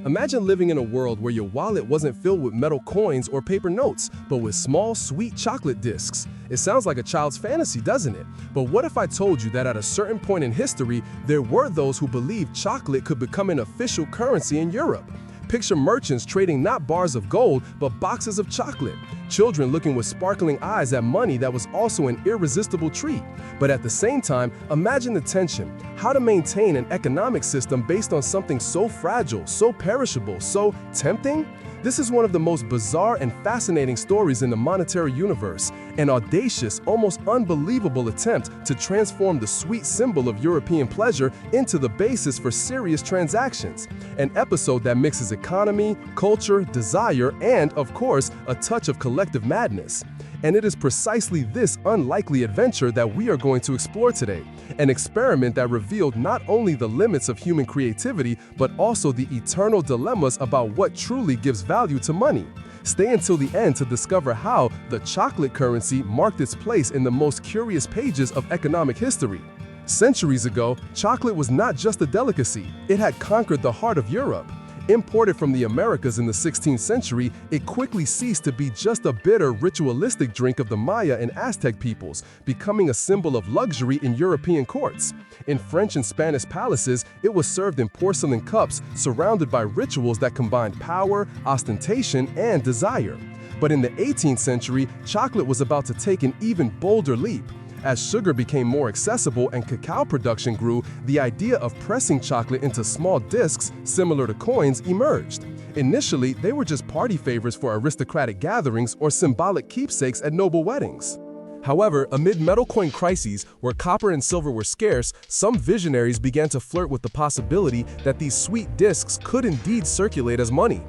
Imagine living in a world where your wallet wasn't filled with metal coins or paper notes, but with small, sweet chocolate discs. It sounds like a child's fantasy, doesn't it? But what if I told you that at a certain point in history, there were those who believed chocolate could become an official currency in Europe? Picture merchants trading not bars of gold, but boxes of chocolate. Children looking with sparkling eyes at money that was also an irresistible treat. But at the same time, imagine the tension. How to maintain an economic system based on something so fragile, so perishable, so tempting? This is one of the most bizarre and fascinating stories in the monetary universe, an audacious, almost unbelievable attempt to transform the sweet symbol of European pleasure into the basis for serious transactions. An episode that mixes economy, culture, desire, and, of course, a touch of collective madness. And it is precisely this unlikely adventure that we are going to explore today, an experiment that revealed not only the limits of human creativity, but also the eternal dilemmas about what truly gives value to money. Stay until the end to discover how the chocolate currency marked its place in the most curious pages of economic history. Centuries ago, chocolate was not just a delicacy, it had conquered the heart of Europe. Imported from the Americas in the 16th century, it quickly ceased to be just a bitter, ritualistic drink of the Maya and Aztec peoples, becoming a symbol of luxury in European courts. In French and Spanish palaces, it was served in porcelain cups, surrounded by rituals that combined power, ostentation, and desire. But in the 18th century, chocolate was about to take an even bolder leap. As sugar became more accessible and cacao production grew, the idea of pressing chocolate into small discs, similar to coins, emerged. Initially, they were just party favors for aristocratic gatherings or symbolic keepsakes at noble weddings. However, amid metal coin crises, where copper and silver were scarce, some visionaries began to flirt with the possibility that these sweet discs could indeed circulate as money.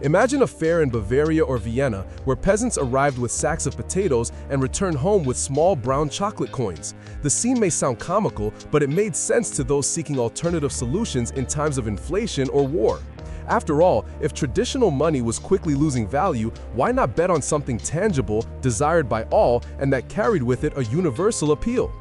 Imagine a fair in Bavaria or Vienna where peasants arrived with sacks of potatoes and returned home with small brown chocolate coins. The scene may sound comical, but it made sense to those seeking alternative solutions in times of inflation or war. After all, if traditional money was quickly losing value, why not bet on something tangible, desired by all, and that carried with it a universal appeal?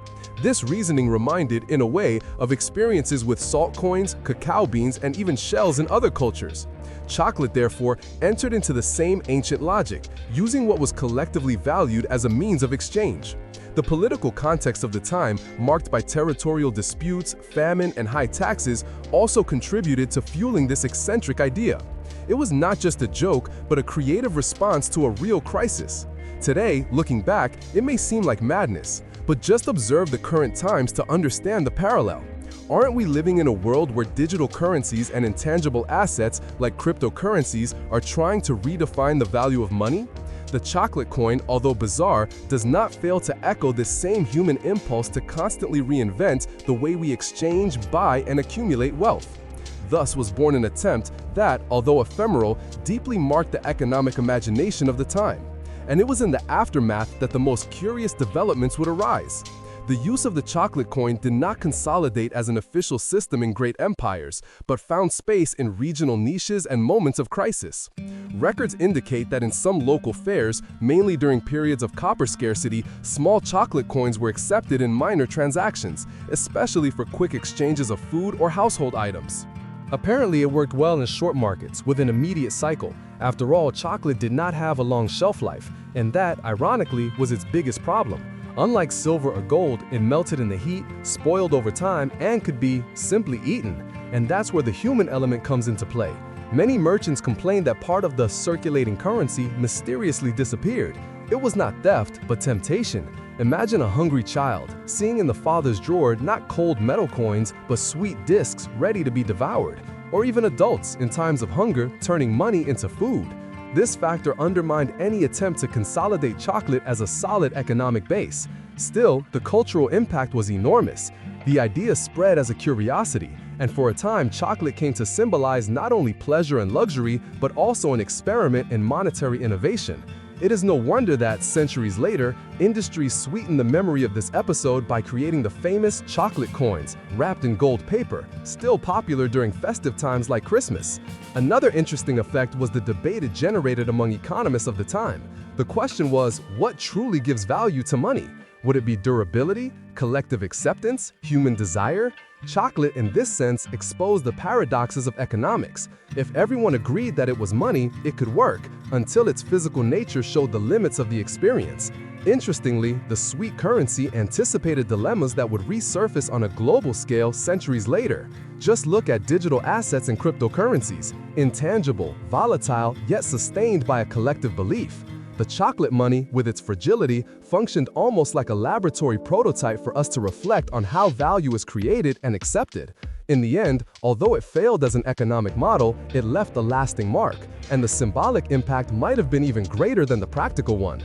This reasoning reminded, in a way, of experiences with salt coins, cacao beans, and even shells in other cultures. Chocolate, therefore, entered into the same ancient logic, using what was collectively valued as a means of exchange. The political context of the time, marked by territorial disputes, famine, and high taxes, also contributed to fueling this eccentric idea. It was not just a joke, but a creative response to a real crisis. Today, looking back, it may seem like madness, but just observe the current times to understand the parallel. Aren't we living in a world where digital currencies and intangible assets like cryptocurrencies are trying to redefine the value of money? The chocolate coin, although bizarre, does not fail to echo this same human impulse to constantly reinvent the way we exchange, buy, and accumulate wealth. Thus was born an attempt that, although ephemeral, deeply marked the economic imagination of the time. And it was in the aftermath that the most curious developments would arise. The use of the chocolate coin did not consolidate as an official system in great empires, but found space in regional niches and moments of crisis. Records indicate that in some local fairs, mainly during periods of copper scarcity, small chocolate coins were accepted in minor transactions, especially for quick exchanges of food or household items. Apparently, it worked well in short markets, with an immediate cycle. After all, chocolate did not have a long shelf life, and that, ironically, was its biggest problem. Unlike silver or gold, it melted in the heat, spoiled over time, and could be simply eaten. And that's where the human element comes into play. Many merchants complained that part of the circulating currency mysteriously disappeared. It was not theft, but temptation. Imagine a hungry child, seeing in the father's drawer not cold metal coins, but sweet discs ready to be devoured. Or even adults, in times of hunger, turning money into food. This factor undermined any attempt to consolidate chocolate as a solid economic base. Still, the cultural impact was enormous. The idea spread as a curiosity, and for a time, chocolate came to symbolize not only pleasure and luxury, but also an experiment in monetary innovation. It is no wonder that, centuries later, industries sweetened the memory of this episode by creating the famous chocolate coins, wrapped in gold paper, still popular during festive times like Christmas. Another interesting effect was the debate it generated among economists of the time. The question was, what truly gives value to money? Would it be durability, Collective acceptance? Human desire? Chocolate, in this sense, exposed the paradoxes of economics. If everyone agreed that it was money, it could work, until its physical nature showed the limits of the experience. Interestingly, the sweet currency anticipated dilemmas that would resurface on a global scale centuries later. Just look at digital assets and cryptocurrencies, intangible, volatile, yet sustained by a collective belief. The chocolate money, with its fragility, functioned almost like a laboratory prototype for us to reflect on how value is created and accepted. In the end, although it failed as an economic model, it left a lasting mark, and the symbolic impact might have been even greater than the practical one.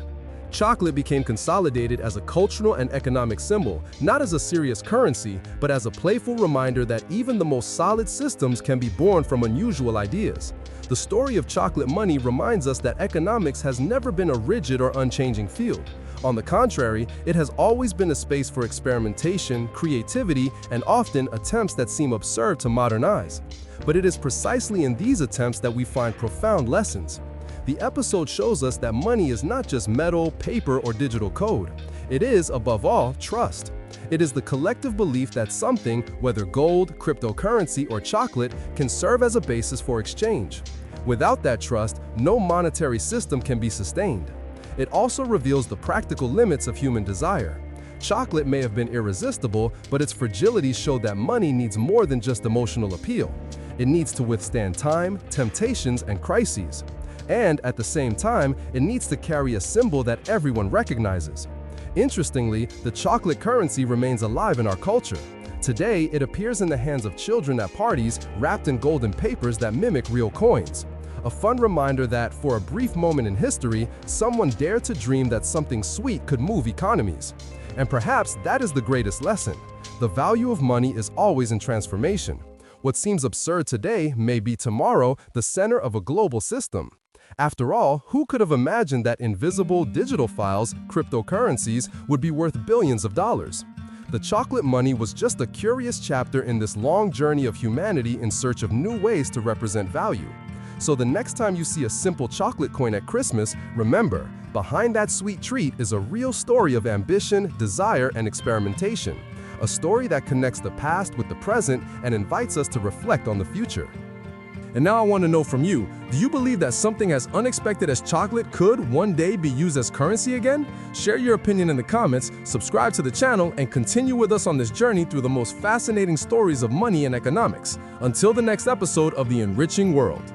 Chocolate became consolidated as a cultural and economic symbol, not as a serious currency, but as a playful reminder that even the most solid systems can be born from unusual ideas. The story of chocolate money reminds us that economics has never been a rigid or unchanging field. On the contrary, it has always been a space for experimentation, creativity, and often attempts that seem absurd to modern eyes. But it is precisely in these attempts that we find profound lessons. The episode shows us that money is not just metal, paper, or digital code. It is, above all, trust. It is the collective belief that something, whether gold, cryptocurrency, or chocolate, can serve as a basis for exchange. Without that trust, no monetary system can be sustained. It also reveals the practical limits of human desire. Chocolate may have been irresistible, but its fragility showed that money needs more than just emotional appeal. It needs to withstand time, temptations, and crises. And at the same time, it needs to carry a symbol that everyone recognizes. Interestingly, the chocolate currency remains alive in our culture. Today, it appears in the hands of children at parties, wrapped in golden papers that mimic real coins. A fun reminder that, for a brief moment in history, someone dared to dream that something sweet could move economies. And perhaps that is the greatest lesson. The value of money is always in transformation. What seems absurd today may be tomorrow the center of a global system. After all, who could have imagined that invisible digital files, cryptocurrencies, would be worth billions of dollars? The chocolate money was just a curious chapter in this long journey of humanity in search of new ways to represent value. So the next time you see a simple chocolate coin at Christmas, remember, behind that sweet treat is a real story of ambition, desire, and experimentation. A story that connects the past with the present and invites us to reflect on the future. And now I want to know from you, do you believe that something as unexpected as chocolate could one day be used as currency again? Share your opinion in the comments, subscribe to the channel, and continue with us on this journey through the most fascinating stories of money and economics. Until the next episode of The Enriching World.